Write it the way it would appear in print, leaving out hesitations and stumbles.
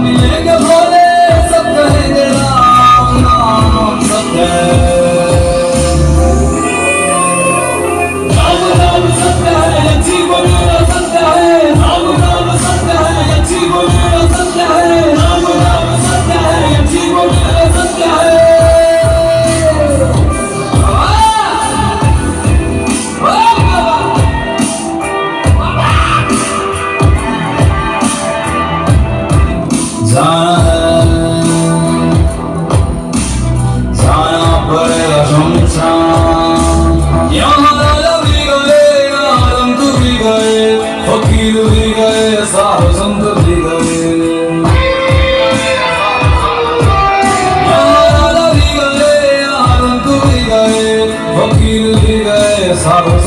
मिलेंगे भोले सब कहेंगे राम नाम सत्य है, राम नाम सत्य है, जीवन मेरा सत्य है, राम नाम सत्य है, जीवन मेरा सत्य है, राम नाम सत्य है, जीवन मेरा सत्य है। जाना पड़ेगा शमशान, यहाँ राजा भी गए, यहाँ रंग भी गए, फकीर भी गए, साधु संत भी गए। यहाँ राजा भी गए, यहाँ रंग भी गए, फकीर भी गए, साधु